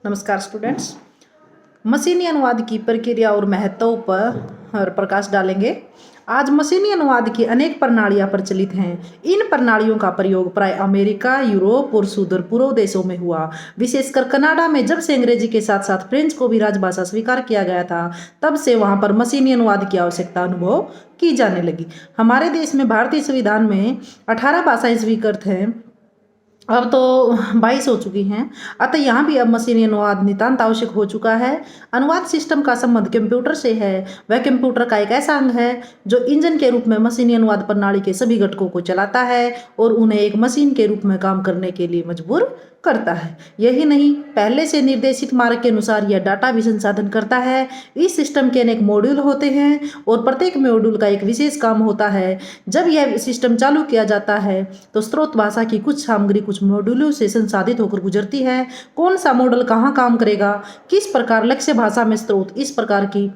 नमस्कार स्टूडेंट्स। मशीनी अनुवाद की प्रक्रिया और महत्व पर प्रकाश डालेंगे। आज मशीनी अनुवाद की अनेक प्रणालियां प्रचलित हैं। इन प्रणालियों का प्रयोग प्राय अमेरिका, यूरोप और सुदूर पूर्व देशों में हुआ। विशेषकर कनाडा में जब से अंग्रेजी के साथ साथ फ्रेंच को भी राजभाषा स्वीकार किया गया था, तब से वहां पर मशीनी अनुवाद की आवश्यकता अनुभव की जाने लगी। हमारे देश में भारतीय संविधान में 18 भाषाएं स्वीकृत हैं, अब तो 22 हो चुकी हैं। अतः यहाँ भी अब मशीनी अनुवाद नितांत आवश्यक हो चुका है। अनुवाद सिस्टम का संबंध कंप्यूटर से है। वह कंप्यूटर का एक ऐसा अंग है जो इंजन के रूप में मशीनी अनुवाद प्रणाली के सभी घटकों को चलाता है और उन्हें एक मशीन के रूप में काम करने के लिए मजबूर करता है। यही नहीं, पहले से निर्देशित मार्ग के अनुसार यह डाटा भी संसाधन करता है। इस सिस्टम के अनेक मॉड्यूल होते हैं और प्रत्येक मॉड्यूल का एक विशेष काम होता है। जब यह सिस्टम चालू किया जाता है तो स्रोत भाषा की कुछ सामग्री कुछ मॉड्यूलों से संसाधित होकर गुजरती है। कौन सा मॉडल कहाँ काम करेगा, किस प्रकार लक्ष्य भाषा में स्रोत इस प्रकार की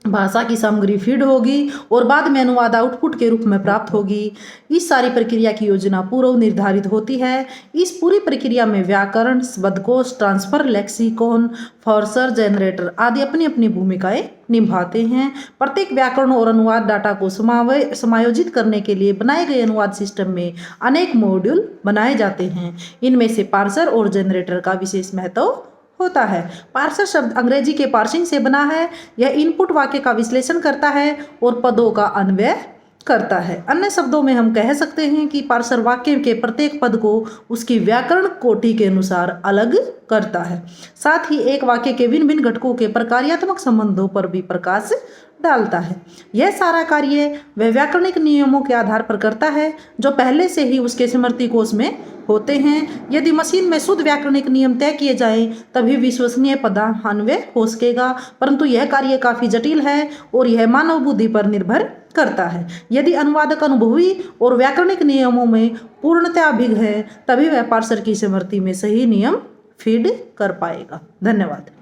भाषा की सामग्री फीड होगी और बाद में अनुवाद आउटपुट के रूप में प्राप्त होगी। इस सारी प्रक्रिया की योजना पूर्व निर्धारित होती है। इस पूरी प्रक्रिया में व्याकरण, शब्दकोश, ट्रांसफर, लेक्सिकॉन, पार्सर, जनरेटर आदि अपनी अपनी भूमिकाएं निभाते हैं। प्रत्येक व्याकरण और अनुवाद डाटा को समायोजित करने के लिए बनाए गए अनुवाद सिस्टम में अनेक मॉड्यूल बनाए जाते हैं। इनमें से पार्सर और जनरेटर का विशेष महत्व होता है। पार्सर शब्द अंग्रेजी के पार्सिंग से बना है। यह इनपुट वाक्य का विश्लेषण करता है और पदों का अन्वय करता है। अन्य शब्दों में हम कह सकते हैं कि पार्सर वाक्य के प्रत्येक पद को उसकी व्याकरण कोटि के अनुसार अलग करता है। साथ ही एक वाक्य के भिन्न भिन्न घटकों के प्रकार्यात्मक संबंधों पर भी प्रकाश डालता है। यह सारा कार्य वह व्याकरणिक नियमों के आधार पर करता है जो पहले से ही उसके स्मृति कोश में होते हैं। यदि मशीन में शुद्ध व्याकरणिक नियम तय किए जाएं, तभी विश्वसनीय पदान्वय हो सकेगा, परंतु यह कार्य काफी जटिल है और यह मानव बुद्धि पर निर्भर करता है। यदि अनुवादक अनुभवी और व्याकरणिक नियमों में पूर्णतया अभिज्ञ है, तभी वह पार्सर की स्मृति में सही नियम फीड कर पाएगा। धन्यवाद।